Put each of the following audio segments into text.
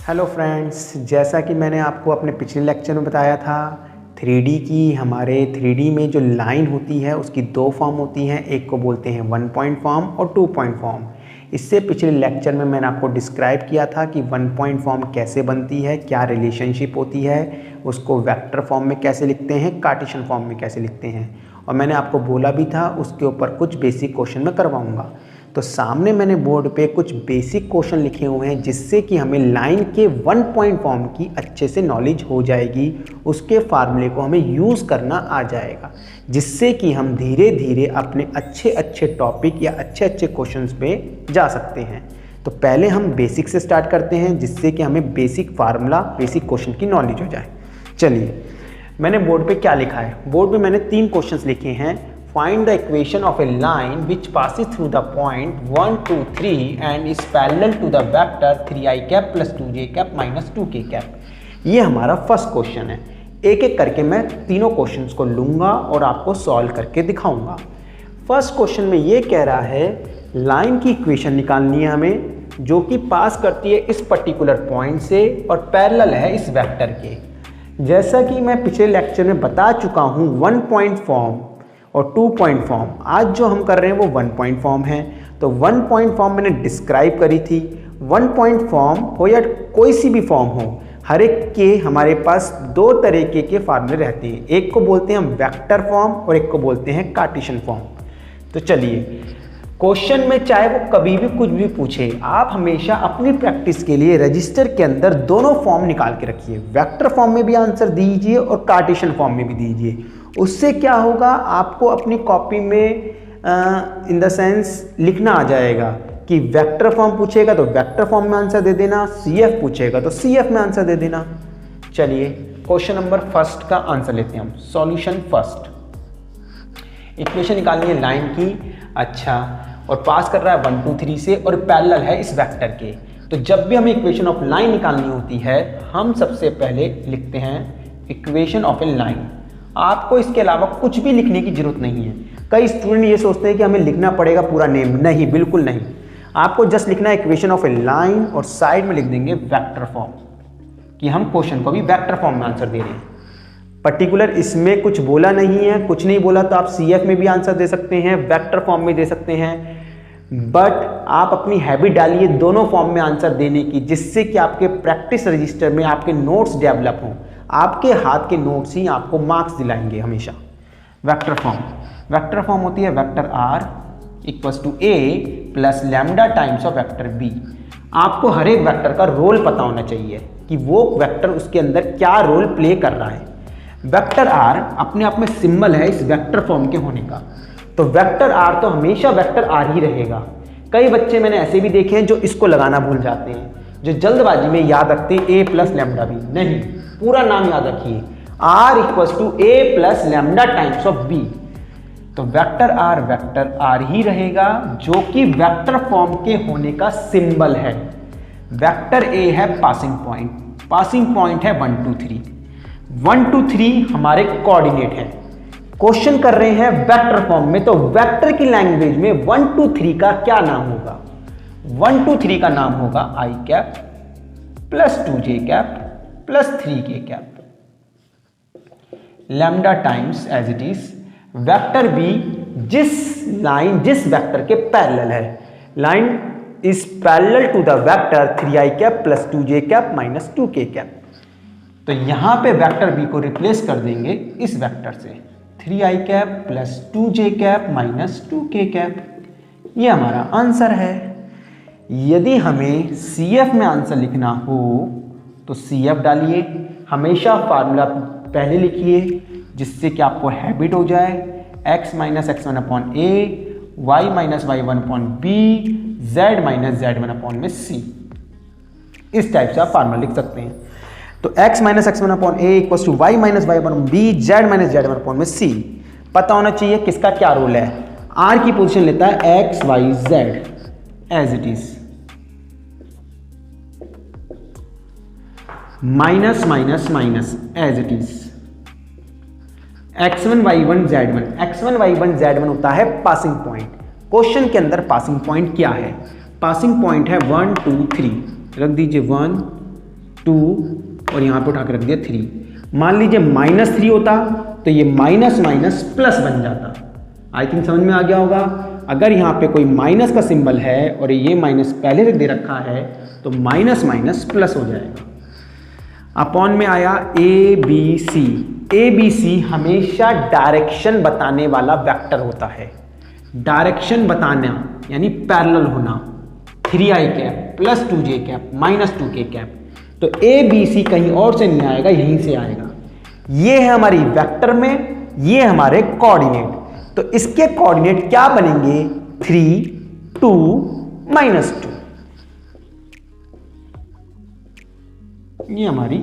Hello friends, जैसा कि मैंने आपको अपने पिछले लेक्चर में बताया था 3D की हमारे 3D में जो लाइन होती है उसकी दो फॉर्म होती हैं। एक को बोलते हैं 1 पॉइंट फॉर्म और 2 पॉइंट फॉर्म। इससे पिछले लेक्चर में मैंने आपको डिस्क्राइब किया था कि 1 पॉइंट फॉर्म कैसे बनती है, क्या रिलेशनशिप होती है, उसको वेक्टर फॉर्म में कैसे लिखते हैं, कार्टेशियन फॉर्म में कैसे लिखते हैं। और मैंने आपको बोला भी था उसके ऊपर कुछ बेसिक क्वेश्चन मैं करवाऊँगा। तो सामने मैंने बोर्ड पे कुछ बेसिक क्वेश्चन लिखे हुए हैं जिससे कि हमें लाइन के 1 पॉइंट फॉर्म की अच्छे से नॉलेज हो जाएगी, उसके फार्मूले को हमें यूज़ करना आ जाएगा, जिससे कि हम धीरे धीरे अपने अच्छे अच्छे टॉपिक या अच्छे अच्छे क्वेश्चंस पे जा सकते हैं। तो पहले हम बेसिक से स्टार्ट करते हैं जिससे कि हमें बेसिक फार्मूला, बेसिक क्वेश्चन की नॉलेज हो जाए। चलिए, मैंने बोर्ड पे क्या लिखा है। बोर्ड पे मैंने 3 क्वेश्चंस लिखे हैं। Find the equation of a line which passes through the point 1, 2, 3 and is parallel to the vector 3i cap plus 2j cap minus 2k cap। ये हमारा फर्स्ट क्वेश्चन है। एक एक करके मैं तीनों क्वेश्चंस को लूँगा और आपको सॉल्व करके दिखाऊंगा। फर्स्ट क्वेश्चन में ये कह रहा है लाइन की इक्वेशन निकालनी है हमें, जो कि पास करती है इस पर्टिकुलर पॉइंट से और पैरेलल है इस वेक्टर के। जैसा कि मैं पिछले लेक्चर में बता चुका हूँ 1 पॉइंट फॉर्म और 2 पॉइंट फॉर्म, आज जो हम कर रहे हैं वो 1 पॉइंट फॉर्म है। तो 1 पॉइंट फॉर्म मैंने डिस्क्राइब करी थी। 1 पॉइंट फॉर्म हो या कोई सी भी फॉर्म हो, हर एक के हमारे पास 2 तरीके के फार्मूले रहते हैं। एक को बोलते हैं हम वेक्टर फॉर्म और एक को बोलते हैं कार्टेशियन फॉर्म। तो चलिए, क्वेश्चन में चाहे वो कभी भी कुछ भी पूछे, आप हमेशा अपनी प्रैक्टिस के लिए रजिस्टर के अंदर दोनों फॉर्म निकाल के रखिए। वेक्टर फॉर्म में भी आंसर दीजिए और कार्टेशियन फॉर्म में भी दीजिए। उससे क्या होगा, आपको अपनी कॉपी में इन द सेंस लिखना आ जाएगा कि वेक्टर फॉर्म पूछेगा तो वेक्टर फॉर्म में आंसर दे देना, सीएफ पूछेगा तो सीएफ में आंसर दे देना। चलिए, क्वेश्चन नंबर फर्स्ट का आंसर लेते हैं हम। सॉल्यूशन फर्स्ट, इक्वेशन निकालनी है लाइन की। अच्छा, और पास कर रहा है 1, 2, 3 से और पैरेलल है इस वेक्टर के। तो जब भी हमें इक्वेशन ऑफ लाइन निकालनी होती है, हम सबसे पहले लिखते हैं इक्वेशन ऑफ ए लाइन। आपको इसके अलावा कुछ भी लिखने की जरूरत नहीं है। कई स्टूडेंट ये सोचते हैं कि हमें लिखना पड़ेगा पूरा नेम। नहीं, बिल्कुल नहीं। आपको जस्ट लिखना है इक्वेशन ऑफ ए लाइन और साइड में लिख देंगे वेक्टर फॉर्म, कि हम क्वेश्चन को भी वेक्टर फॉर्म में आंसर दे रहे हैं। पर्टिकुलर इसमें कुछ बोला नहीं है, कुछ नहीं बोला तो आप सीएफ में भी आंसर दे सकते हैं, वेक्टर फॉर्म में दे सकते हैं। बट आप अपनी हैबिट डालिए दोनों फॉर्म में आंसर देने की, जिससे कि आपके प्रैक्टिस रजिस्टर में आपके नोट्स डेवलप हों। आपके हाथ के नोट्स ही आपको मार्क्स दिलाएंगे हमेशा। वेक्टर फॉर्म होती है vector R equals to A plus lambda times of vector B. आपको हर एक वेक्टर का रोल पता होना चाहिए कि वो वेक्टर उसके अंदर क्या रोल प्ले कर रहा है। वेक्टर आर अपने आप में सिंबल है इस वेक्टर फॉर्म के होने का। तो वेक्टर आर तो हमेशा वेक्टर आर ही रहेगा। कई बच्चे मैंने ऐसे भी देखे हैं जो इसको लगाना भूल जाते हैं, जो जल्दबाजी में याद रखते हैं ए प्लस लैम्डा बी। नहीं, पूरा नाम याद रखिए, R equals to A plus lambda times of B. तो वेक्टर आर ही रहेगा, जो कि वेक्टर फॉर्म के होने का सिंबल है। वेक्टर ए है पासिंग पॉइंट है 1, 2, 3। 1, 2, 3 हमारे कोऑर्डिनेट है। क्वेश्चन कर रहे हैं वेक्टर फॉर्म में, तो वेक्टर की लैंग्वेज में 1, 2, 3 का क्या नाम होगा? 1, 2, 3 का नाम होगा I cap plus 2j cap plus 3k cap. Lambda times as it is vector B जिस वेक्टर के पैरेलल है। Line is parallel to the vector 3i cap plus 2j cap minus 2k cap. तो यहां पे vector B को replace कर देंगे इस वेक्टर से, 3i cap plus 2j cap minus 2k cap. ये हमारा आंसर है। यदि हमें सीएफ में आंसर लिखना हो तो सीएफ डालिए। हमेशा फार्मूला पहले लिखिए, जिससे कि आपको हैबिट हो जाए। x minus x1 upon A, y minus y1 upon B, z minus z1 upon में c। इस टाइप से आप फार्मूला लिख सकते हैं। तो x minus x1 upon A equals to y minus y1 upon B, z minus z1 upon में c। पता होना चाहिए किसका क्या रोल है। r की पोजीशन लेता है x, y, z as it is, minus minus minus as it is, x1 y1 z1। x1 y1 z1 होता है पासिंग पॉइंट। क्वेश्चन के अंदर पासिंग पॉइंट क्या है? पासिंग पॉइंट है 1, 2, 3। रख दीजिए 1, 2 और यहाँ पे उठा के रख दिया 3। मान लीजिए -3 होता तो ये माइनस माइनस प्लस बन जाता। आई थिंक समझ में आ गया होगा। अगर यहाँ पे कोई माइनस का सिंबल है और ये माइनस पहले से दे रखा है तो माइनस माइनस प्लस हो जाएगा। अपॉन में आया ABC। ABC हमेशा डायरेक्शन बताने वाला वेक्टर होता है। डायरेक्शन बताना यानी पैरेलल होना। 3i cap plus 2j cap minus 2k cap. तो ABC कहीं और से नहीं आएगा, यहीं से आएगा। ये है हमारी वेक्टर में, ये हमारे कोऑर्डिनेट। तो इसके कोऑर्डिनेट क्या बनेंगे? 3, 2, -2। ये हमारी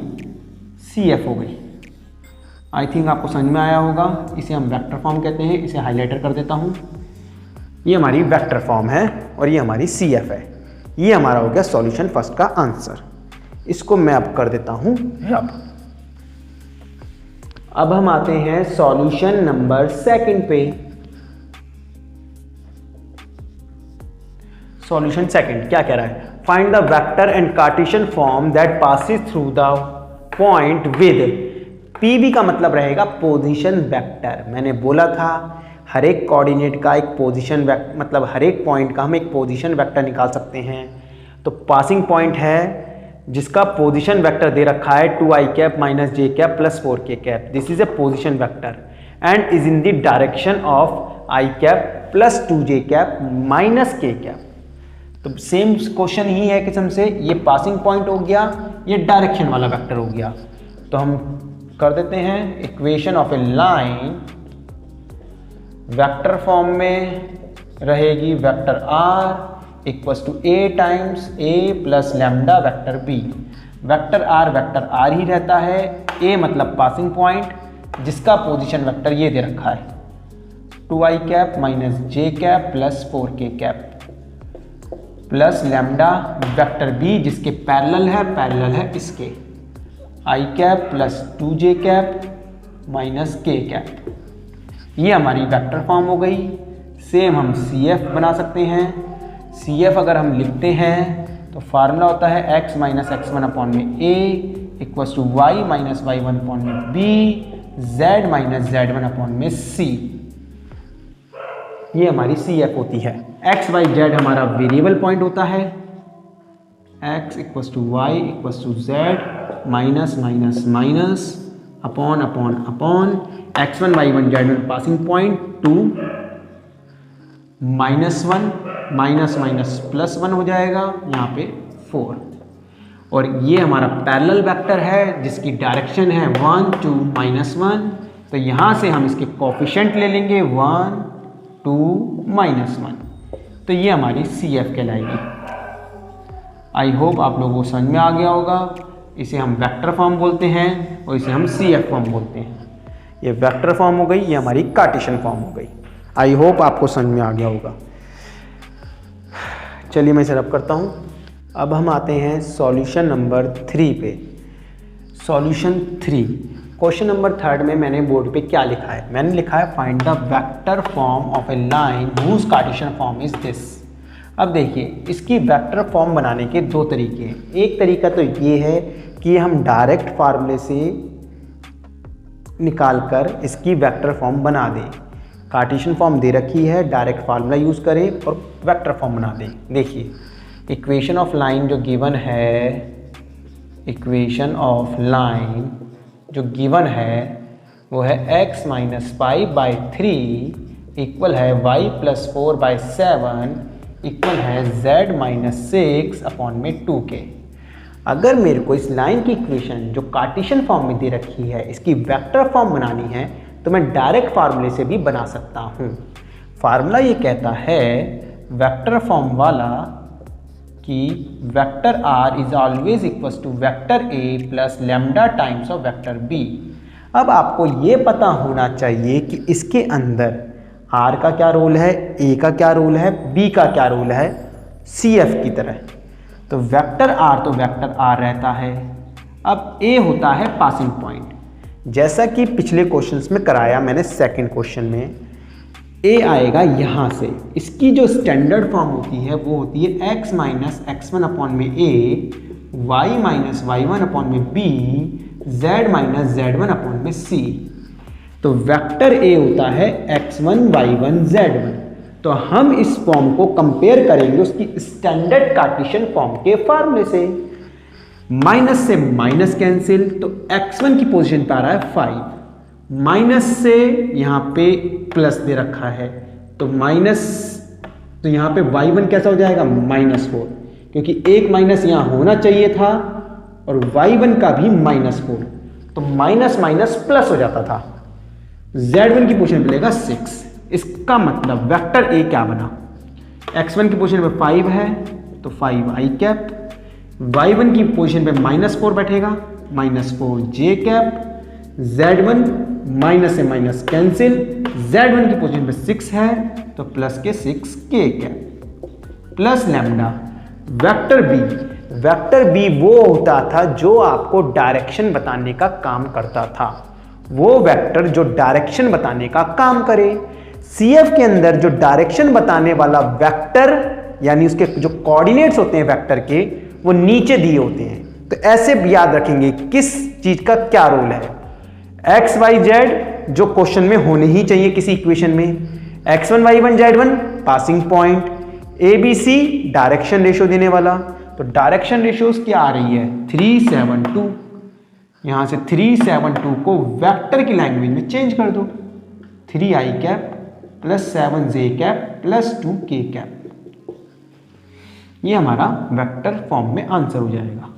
CF हो गई। आई थिंक आपको समझ में आया होगा। इसे हम वेक्टर फॉर्म कहते हैं। इसे हाईलाइटर कर देता हूं। ये हमारी वेक्टर फॉर्म है और ये हमारी CF है। ये हमारा हो गया सॉल्यूशन फर्स्ट का आंसर। इसको मैं अब कर देता हूं रब। अब हम आते हैं सॉल्यूशन नंबर सेकंड पे। सॉल्यूशन सेकंड क्या कह रहा है? Find the vector and Cartesian form that passes through the point with PV का मतलब रहेगा पोजीशन वेक्टर। मैंने बोला था हर एक कोऑर्डिनेट का एक पोजीशन वेक्टर, मतलब हर एक पॉइंट का हम एक पोजीशन वेक्टर निकाल सकते हैं। तो पासिंग पॉइंट है जिसका पोजीशन वेक्टर दे रखा है 2i cap minus j cap plus 4k cap. This is a position vector and is in the direction of i cap plus 2j cap minus k cap. तो same question ही है किस्म से। ये passing point हो गया, ये direction वाला vector हो गया। तो हम कर देते हैं equation of a line vector form में रहेगी vector r equals to a times a plus lambda vector b। Vector r ही रहता है। a मतलब पासिंग पॉइंट जिसका पोजीशन वेक्टर ये दे रखा है 2i cap minus j cap plus 4k cap plus lambda vector b जिसके पैरेलल है इसके i cap plus 2j cap minus k cap. ये हमारी वेक्टर फॉर्म हो गई। सेम हम CF बना सकते हैं। CF अगर हम लिखते हैं तो फार्मूला होता है x माइनस x1 अपॉन में a equals to y minus y1 upon में b z minus z1 upon में c। ये हमारी CF होती है। x y z हमारा वेरिएबल पॉइंट होता है। x equals to y equals to z minus minus minus upon upon upon x1 y1 z1 passing point 2 -1 minus minus plus 1 हो जाएगा यहाँ पे 4। और ये हमारा पैरेलल वेक्टर है जिसकी डायरेक्शन है 1 2 -1। तो यहाँ से हम इसके कोफिशिएंट ले लेंगे 1 2 -1। तो ये हमारी CF कहलाएगी। आई होप आप लोगों को समझ में आ गया होगा। इसे हम वेक्टर फॉर्म बोलते हैं और इसे हम CF फॉर्म बोलते हैं। ये वेक्टर फॉर्म हो गई, ये हमारी कार्टेशियन फॉर्म हो गई। आई होप आपको समझ में आ गया होगा। चलिए मैं इसे रब करता हूँ। अब हम आते हैं सॉल्यूशन नंबर 3 पे। सॉल्यूशन 3 क्वेश्चन नंबर 3 में मैंने बोर्ड पे क्या लिखा है? मैंने लिखा है find the vector form of a line whose cartesian form is this. अब देखिए इसकी वेक्टर फॉर्म बनाने के दो तरीके हैं। एक तरीका तो ये है कि हम डायरेक्ट फार्मूले से निकालकर इसकी वेक्टर फॉर्म बना दें। कार्टेशियन फॉर्म दे रखी है, डायरेक्ट फार्मूला यूज़ करें और वेक्टर फॉर्म बना दें। देखिए इक्वेशन ऑफ लाइन जो गिवन है, इक्वेशन ऑफ लाइन जो गिवन है वो है x माइनस 5/3 इक्वल है y प्लस 4/7 इक्वल है z माइनस 6 अपॉन में 2k। अगर मेरे को इस लाइन की इक्वेशन जो कार्टेशियन फॉर्म में दे रखी है इसकी वेक्टर फॉर्म बनानी है तो मैं डायरेक्ट फार्मूले से भी बना सकता हूँ। फार्मूला ये कहता है वेक्टर फॉर्म वाला कि vector r is always equals to vector a plus lambda times of vector b। अब आपको ये पता होना चाहिए कि इसके अंदर r का क्या रोल है, a का क्या रोल है, b का क्या रोल है CF की तरह। तो वेक्टर r तो वेक्टर r रहता है। अब a होता है पासिंग पॉइंट, जैसा कि पिछले क्वेश्चंस में कराया मैंने। सेकंड क्वेश्चन में a आएगा यहाँ से। इसकी जो स्टैंडर्ड फॉर्म होती है वो होती है x माइनस x1 अपॉन में a y minus y1 upon में b, z minus z1 upon में c। तो वेक्टर A होता है x1 y1 z1। तो हम इस फॉर्म को कंपेयर करेंगे उसकी स्टैंडर्ड कार्टेशियन फॉर्म के फार्मूले से। माइनस से माइनस कैंसिल, तो x1 की पोजीशन पे आ रहा है 5, माइनस से यहाँ पे प्लस दे रखा है, तो माइनस, तो यहाँ पे y1 कैसा हो जाएगा -4, क्योंकि एक माइनस यहाँ होना चाहिए था और y1 का भी -4, तो माइनस माइनस प्लस हो जाता था। z1 की पोजीशन पे लेगा 6। इसका मतलब वेक्टर A क्या बना, x1 की पोजीशन पे 5 है तो 5i कैप, y1 की पोजीशन पे -4 बैठेगा, -4j कैप, z1 माइनस से माइनस कैंसिल, z1 की पोजीशन पे 6 है तो प्लस के 6k cap plus lambda. Vector b वो होता था जो आपको डायरेक्शन बताने का काम करता था, वो वेक्टर जो डायरेक्शन बताने का काम करे। CF के अंदर जो डायरेक्शन बताने वाला वेक्टर यानी उसके जो कोऑर्डिनेट्स होते हैं वेक्टर के, वो नीचे दिए होते हैं। तो ऐसे भी याद रखेंगे किस चीज का क्या रोल है। एक्स वाई जेड जो क्वेश्चन में होने ही चाहिए किसी इक्वेशन में, x1 y1 z1 passing point, ABC direction ratio देने वाला। तो डायरेक्शन रेशियोज क्या आ रही है 372, यहां से 372 को वेक्टर की लैंग्वेज में चेंज कर दो, 3i cap plus 7j cap plus 2k cap. ये हमारा वेक्टर फॉर्म में आंसर हो जाएगा।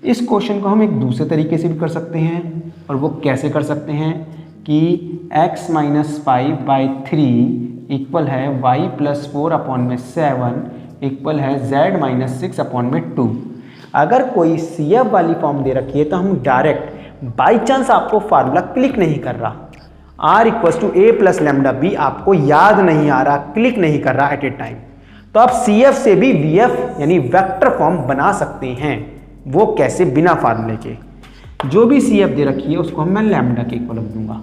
इस क्वेश्चन को हम एक दूसरे तरीके से भी कर सकते हैं, और वो कैसे कर सकते हैं कि x माइनस 5/3 इक्वल है y प्लस 4 अपॉन में 7 इक्वल है z माइनस 6 अपॉन में 2। अगर कोई CF वाली फॉर्म दे रखी है तो हम डायरेक्ट, बाई चांस आपको फार्मूला क्लिक नहीं कर रहा, R equal to A plus lambda b आपको याद नहीं आ रहा, क्लिक नहीं कर रहा एट ए टाइम, तो आप CF से भी VF यानी वेक्टर फॉर्म बना सकते हैं। वो कैसे, बिना फार्मूले के। जो भी CF दे रखी है उसको मैं लैम्डा के इक्वल रख दूंगा।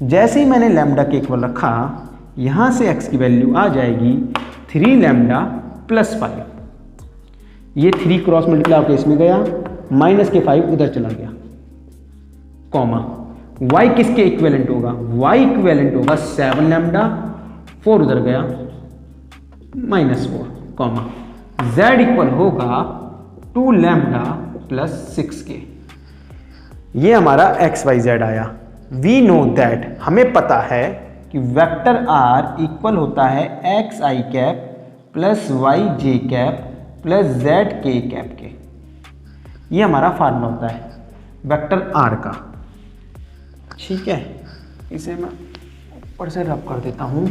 जैसे ही मैंने लैम्डा के इक्वल रखा, यहां से x की वैल्यू आ जाएगी 3 लैम्डा प्लस 5, ये 3 क्रॉस मल्टीप्लाई होकर इसमें गया, माइनस के 5 उधर चला गया, कॉमा y किसके इक्विवेलेंट होगा, y इक्विवेलेंट होगा 7 लैम्डा, 4 उधर गया, -4, कॉमा z इक्वल होगा 2 लैम्डा प्लस 6k। ये हमारा XYZ आया। वी नो दैट, हमें पता है कि वेक्टर R इक्वल होता है xi cap plus yj cap plus zk cap के। ये हमारा फार्मूला होता है वेक्टर R का। ठीक है, इसे मैं ऊपर से रब कर देता हूं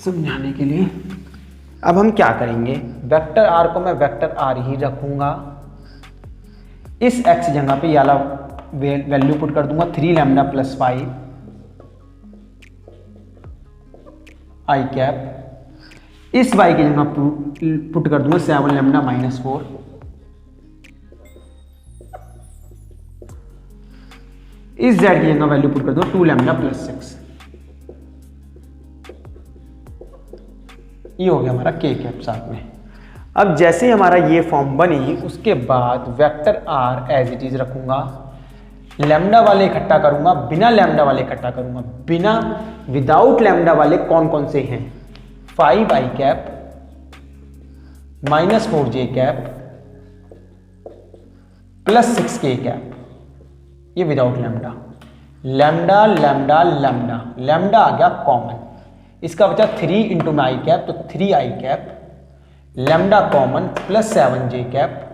समझाने के लिए। अब हम क्या करेंगे, वेक्टर R को मैं वेक्टर R ही रखूंगा, इस x जगह पे याला वैल्यू पुट कर दूंगा 3 लैम्डा प्लस 5 i कैप, इस y की जगह पुट कर दूंगा 7 लैम्डा -4, इस z की जगह वैल्यू पुट कर दो 2 लैम्डा प्लस 6। ये हो गया हमारा k कैप साथ में। अब जैसे हमारा ये फॉर्म बनी, उसके बाद vector R as it is रखूंगा, लैम्डा वाले इकट्ठा करूंगा, बिना लैम्डा वाले इकट्ठा करूंगा। बिना, विदाउट लैम्डा वाले कौन कौन से हैं, 5i cap -4j cap plus 6k cap, ये without lambda. Lambda lambda lambda, lambda आ गया कॉमन, इसका बचा 3 इंटू में i कैप, तो 3i cap, lambda common plus 7j cap,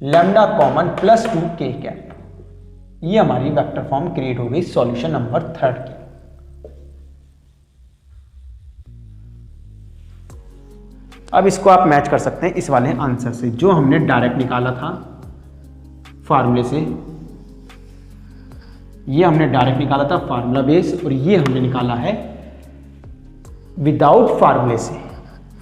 lambda common plus 2k cap. ये हमारी वेक्टर फॉर्म क्रिएट हो गई सॉल्यूशन नंबर 3 की। अब इसको आप मैच कर सकते हैं इस वाले आंसर से जो हमने डायरेक्ट निकाला था फार्मूले से। ये हमने डायरेक्ट निकाला था फार्मूला बेस, और ये हमने निकाला है विदाउट फार्मूले से।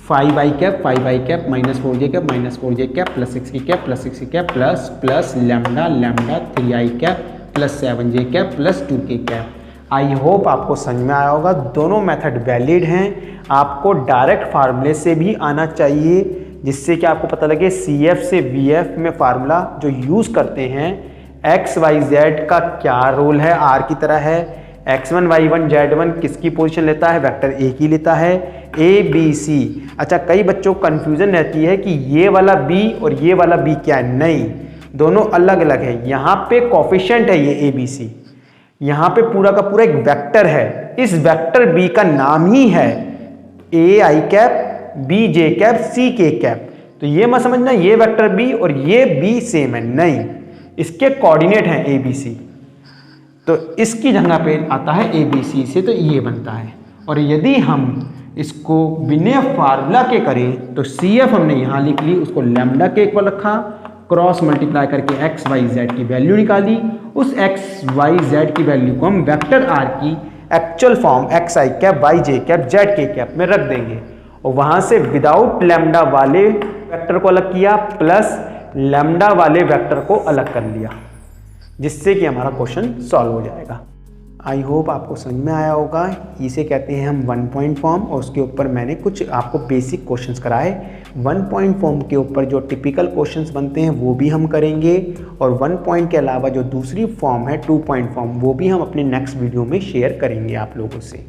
5i cap -4j cap -4j cap plus 6k cap plus 6k cap plus lambda lambda 3i cap plus 7j cap plus 2k cap. I hope आपको समझ में आया होगा। दोनों मेथड वैलिड हैं। आपको डायरेक्ट फार्मूले से भी आना चाहिए जिससे कि आपको पता लगे CF से VF में फार्मूला जो यूज़ करते हैं XYZ का क्या रोल है, R की तरह है। X1 Y1 Z1 किसकी पोजीशन लेता है, वेक्टर A की लेता है, ABC। अच्छा, कई बच्चों को कन्फ्यूज़न रहती है कि ये वाला B और ये वाला B क्या है, नहीं, दोनों अलग अलग है। यहाँ पे कोफिशिएंट है ये ABC, यहाँ पे पूरा का पूरा एक वेक्टर है। इस वेक्टर B का नाम ही है AI cap, B J cap, C K cap. तो ये मत समझना ये वेक्टर B और ये B सेम है, नहीं, इसके कोऑर्डिनेट हैं ABC। तो इसकी जगह पे आता है ABC से, तो ये बनता है। और यदि हम इसको बिना फार्मूला के करें तो CF हमने यहाँ लिख ली, उसको लैम्डा के इक्वल रखा, क्रॉस मल्टीप्लाई करके XYZ की वैल्यू निकाली। उस XYZ की वैल्यू को हम वेक्टर R की actual form XI cap, YJ cap, ZK cap में रख देंगे और वहाँ से विदाउट लैम्डा वाले वेक्टर को अलग किया प्लस लैम्डा वाले वेक्टर को अलग कर लिया, जिससे कि हमारा क्वेश्चन सॉल्व हो जाएगा। आई होप आपको समझ में आया होगा। इसे कहते हैं हम 1 पॉइंट फॉर्म और उसके ऊपर मैंने कुछ आपको बेसिक क्वेश्चंस कराए। 1 पॉइंट फॉर्म के ऊपर जो टिपिकल क्वेश्चंस बनते हैं वो भी हम करेंगे और 1 पॉइंट के अलावा जो दूसरी फॉर्म है 2 पॉइंट फॉर्म, वो भी हम अपने नेक्स्ट वीडियो में शेयर करेंगे आप लोगों से।